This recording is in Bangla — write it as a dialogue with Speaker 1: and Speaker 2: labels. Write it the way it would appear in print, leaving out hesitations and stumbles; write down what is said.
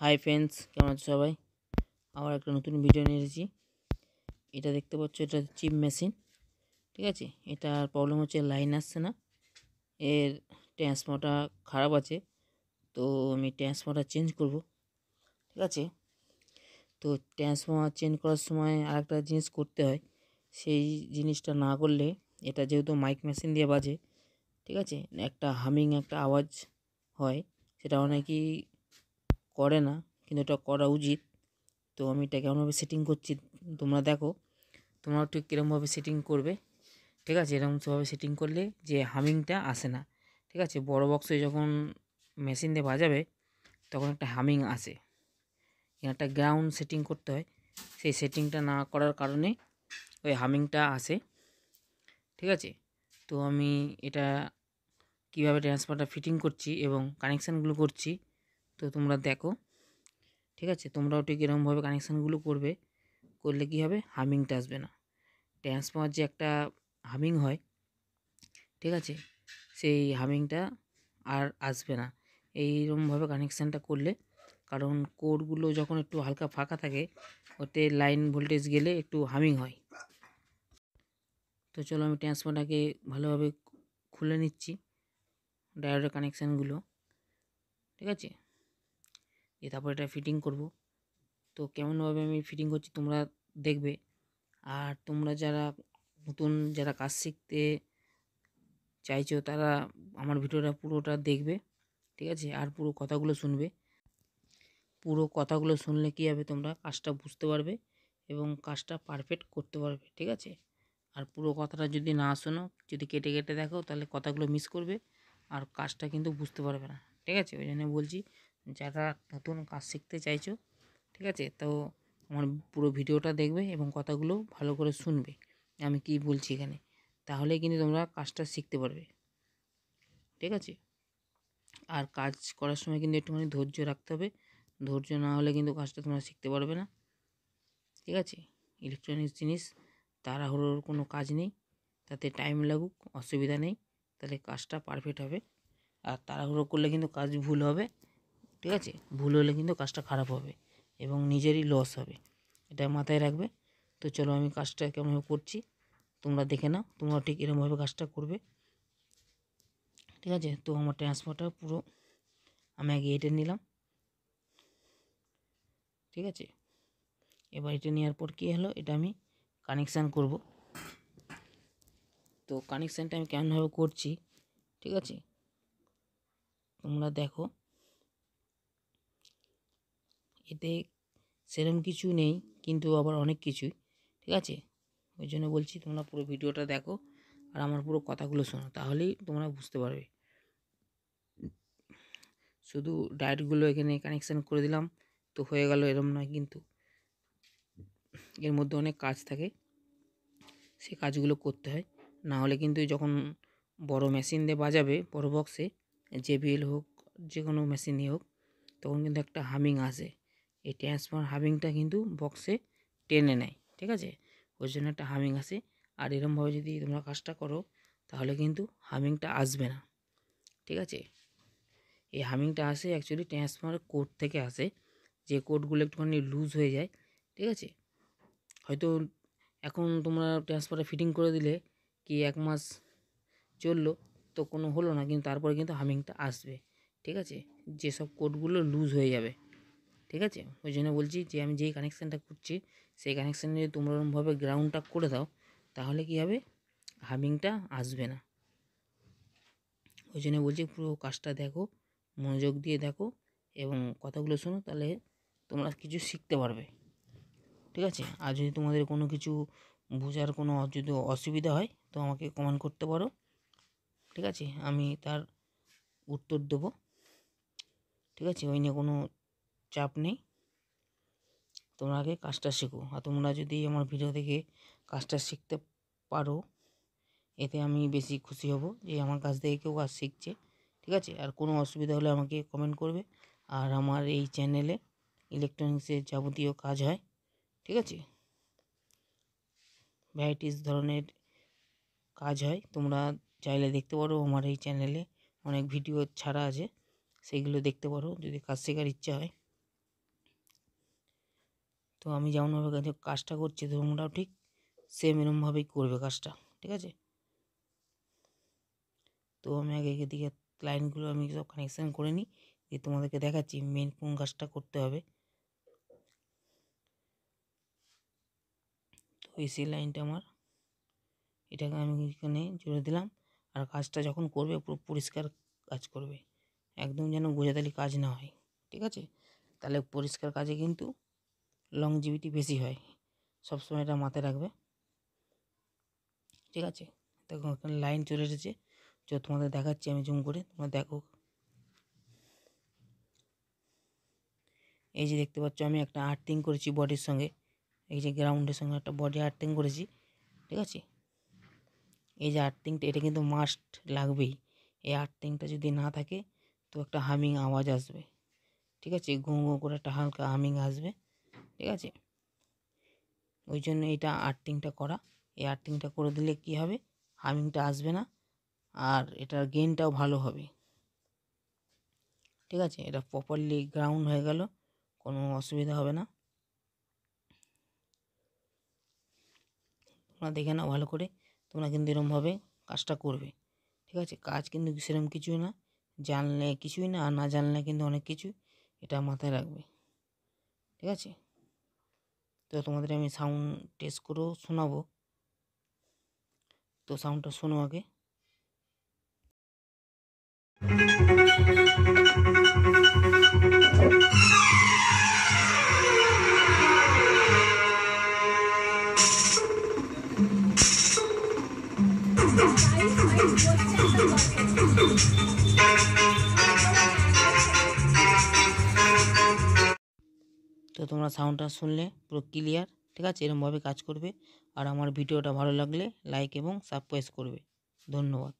Speaker 1: হাই ফ্রেন্ডস, কেমন আছো সবাই? আবার একটা নতুন ভিডিও নিয়ে এসেছি। এটা দেখতে পাচ্ছ, এটা চিপ মেশিন। ঠিক আছে, এটার প্রবলেম হচ্ছে লাইন আসছে না, এর ট্রান্সফর্মারটা খারাপ আছে। তো আমি ট্রান্সফর্মারটা চেঞ্জ করব। ঠিক আছে, তো ট্রান্সফর্মার চেঞ্জ করার সময় আরেকটা জিনিস করতে হয়। সেই জিনিসটা না করলে, এটা যেহেতু মাইক মেশিন দিয়ে বাজে, ঠিক আছে, একটা হামিং একটা আওয়াজ হয়, সেটা অনেকেই করে না, কিন্তু এটা করা উচিত। তো আমি এটা কেমনভাবে সেটিং করছি তোমরা দেখো। তোমরাও ঠিক কীরকমভাবে সেটিং করবে। ঠিক আছে, এরকমভাবে সেটিং করলে যে হামিংটা আসে না। ঠিক আছে, বড় বক্সে যখন মেশিন দিয়ে বাজাবে তখন একটা হামিং আসে। একটা গ্রাউন্ড সেটিং করতে হয়, সেই সেটিংটা না করার কারণে ওই হামিংটা আসে। ঠিক আছে, তো আমি এটা কিভাবে ট্রান্সফারটা ফিটিং করছি এবং কানেকশানগুলো করছি, তো তোমরা দেখো। ঠিক আছে, তোমরাও ঠিক এরকমভাবে কানেকশানগুলো করবে, করলে কি হবে, হামিংটা আসবে না। ট্রান্সফার যে একটা হামিং হয়, ঠিক আছে, সেই হামিংটা আর আসবে না এইরকমভাবে কানেকশানটা করলে। কারণ কোডগুলো যখন একটু হালকা ফাঁকা থাকে, ওতে লাইন ভোল্টেজ গেলে একটু হামিং হয়। তো চলো আমি ট্রান্সফারটাকে ভালোভাবে খুলে নিচ্ছি, ডায়োডের কানেকশানগুলো। ঠিক আছে, তারপর এটা ফিটিং করব। তো কেমনভাবে আমি ফিটিং করছি তোমরা দেখবে। আর তোমরা যারা নতুন, যারা কাজ শিখতে চাইছো, তারা আমার ভিডিওটা পুরোটা দেখবে। ঠিক আছে, আর পুরো কথাগুলো শুনবে। পুরো কথাগুলো শুনলে কী হবে, তোমরা কাজটা বুঝতে পারবে এবং কাজটা পারফেক্ট করতে পারবে। ঠিক আছে, আর পুরো কথাটা যদি না শোনো, যদি কেটে কেটে দেখো, তাহলে কথাগুলো মিস করবে আর কাজটা কিন্তু বুঝতে পারবে না। ঠিক আছে, ওই জন্য বলছি, যারা নতুন কাজ শিখতে চাইছো, ঠিক আছে, তো আমার পুরো ভিডিওটা দেখবে এবং কথাগুলো ভালো করে শুনবে আমি কি বলছি এখানে, তাহলেই কিন্তু তোমরা কাজটা শিখতে পারবে। ঠিক আছে, আর কাজ করার সময় কিন্তু একটুখানি ধৈর্য রাখতে হবে। ধৈর্য না হলে কিন্তু কাজটা তোমরা শিখতে পারবে না। ঠিক আছে, ইলেকট্রনিক্স জিনিস তাড়াহুড়োর কোনো কাজ নেই, তাতে টাইম লাগুক অসুবিধা নেই, তাহলে কাজটা পারফেক্ট হবে। আর তাড়াহুড়ো করলে কিন্তু কাজ ভুল হবে। ঠিক আছে, ভুল হলে কিন্তু কাজটা খারাপ হবে এবং নিজেরই লস হবে, এটা মাথায় রাখবে। তো চলো আমি কাজটা কেমনভাবে করছি তোমরা দেখে নাও, তোমরা ঠিক এরকমভাবে কাজটা করবে। ঠিক আছে, তো আমার ট্রান্সফারটা পুরো আমি আগে এটা নিলাম। ঠিক আছে, এবার এটা নেওয়ার পর কী হলো, এটা আমি কানেকশান করব। তো কানেকশানটা আমি কেমনভাবে করছি, ঠিক আছে, তোমরা দেখো। এতে সেরকম কিছু নেই, কিন্তু আবার অনেক কিছুই। ঠিক আছে, ওই জন্য বলছি তোমরা পুরো ভিডিওটা দেখো আর আমার পুরো কথাগুলো শোনো, তাহলেই তোমরা বুঝতে পারবে। শুধু ডায়োডগুলো এখানে কানেকশান করে দিলাম তো হয়ে গেল, এরম নয় কিন্তু। এর মধ্যে অনেক কাজ থাকে, সেই কাজগুলো করতে হয়। না হলে কিন্তু যখন বড় মেশিন দিয়ে বাজাবে, বড় বক্সে, JBL হোক, যে কোনো মেশিনই হোক, তখন কিন্তু একটা হামিং আসে। এই ট্রান্সফার হামিংটা কিন্তু বক্সে টেনে নেয়। ঠিক আছে, ওই জন্য একটা হামিং আসে। আর এরমভাবে যদি তোমরা কাজটা করো, তাহলে কিন্তু হামিংটা আসবে না। ঠিক আছে, এই হামিংটা আসে অ্যাকচুয়ালি ট্রান্সফার কোড থেকে আসে, যে কোডগুলো একটুখানি লুজ হয়ে যায়। ঠিক আছে, হয়তো এখন তোমরা ট্রান্সফারটা ফিটিং করে দিলে কি 1 মাস চললো, তো কোনো হলো না, কিন্তু তারপরে কিন্তু হামিংটা আসবে। ঠিক আছে, যেসব কোডগুলো লুজ হয়ে যাবে। ঠিক আছে, ওই জন্য বলছি যে আমি যেই কানেকশানটা করছি, সেই কানেকশানে যদি তোমরা ওরকমভাবে গ্রাউন্ডটা করে দাও, তাহলে কী হবে, হামিংটা আসবে না। ওই জন্য বলছি পুরো কাজটা দেখো, মনোযোগ দিয়ে দেখো এবং কথাগুলো শোনো, তাহলে তোমরা কিছু শিখতে পারবে। ঠিক আছে, আর যদি তোমাদের কোনো কিছু বোঝার কোনো যদি অসুবিধা হয়, তো আমাকে কমেন্ট করতে পারো। ঠিক আছে, আমি তার উত্তর দেবো। ঠিক আছে, ওই নিয়ে কোনো চাপ নেই, তোমরা আগে কাজটা শেখো। আর তোমরা যদি আমার ভিডিও দেখে কাজটা শিখতে পারো, এতে আমি বেশি খুশি হব যে আমার কাছ থেকে কেউ কাজ শিখছে। ঠিক আছে, আর কোনো অসুবিধা হলে আমাকে কমেন্ট করবে। আর আমার এই চ্যানেলে ইলেকট্রনিক্সের যাবতীয় কাজ হয়। ঠিক আছে, ভ্যারাইটিস ধরনের কাজ হয়, তোমরা চাইলে দেখতে পারো। আমার এই চ্যানেলে অনেক ভিডিও ছাড়া আছে, সেইগুলো দেখতে পারো যদি কাজ শেখার ইচ্ছা হয়। তো আমি যেমনভাবে কাজটা করছি তোমরাও ঠিক সেম এরমভাবেই করবে কাজটা, ঠিক আছে। তো আমি আগে এদিকে লাইনগুলো আমি সব কানেকশান করে নিই, দিয়ে তোমাদেরকে দেখাচ্ছি মেন কোন কাজটা করতে হবে। তো এসি লাইনটা আমার, এটাকে আমি এখানে জুড়ে দিলাম। আর কাজটা যখন করবে পুরো পরিষ্কার কাজ করবে, একদম যেন গোজাতালি কাজ না হয়, ঠিক আছে। তাহলে পরিষ্কার কাজে কিন্তু লংজিভিটি বেশি হয়, সবসময় এটা মাথায় রাখবে, ঠিক আছে। দেখো এখানে লাইন চলে এসেছে, তোমাদের দেখাচ্ছি আমি জুম করে, তোমরা দেখো। এই যে দেখতে পাচ্ছ আমি একটা আর্থিং করেছি বডির সঙ্গে, এই যে গ্রাউন্ডের সঙ্গে একটা বডি আর্থিং করেছি, ঠিক আছে। এই যে আর্থিংটা এটা কিন্তু মাস্ট লাগবেই, এই আর্থিংটা যদি না থাকে তো একটা হামিং আওয়াজ আসবে, ঠিক আছে, ঘুঁ ঘুঁ করে একটা হালকা হামিং আসবে, ঠিক আছে। ওই জন্য এটা আর্থিংটা করা, এই আর্থিংটা করে দিলে কি হবে, হামিংটা আসবে না, আর এটার গেইনটাও ভালো হবে, ঠিক আছে। এটা প্রপারলি গ্রাউন্ড হয়ে গেল, কোনো অসুবিধা হবে না। তোমরা দেখে নাও ভালো করে, তোমরা কিন্তু এরমভাবে কাজটা করবে, ঠিক আছে। কাজ কিন্তু সেরকম কিছুই না, জানলে কিছুই না, আর না জানলে কিন্তু অনেক কিছু, এটা মাথায় রাখবে, ঠিক আছে। তো তোমাদের আমি সাউন্ড টেস্ট করেও শোনাবো, তো সাউন্ডটা শোনো আগে। তো তোমরা সাউন্ডটা শুনলে পুরো ক্লিয়ার, ঠিক আছে। এরকমভাবে কাজ করবে, আর আমার ভিডিওটা ভালো লাগলে লাইক এবং সাবস্ক্রাইব করবে। ধন্যবাদ।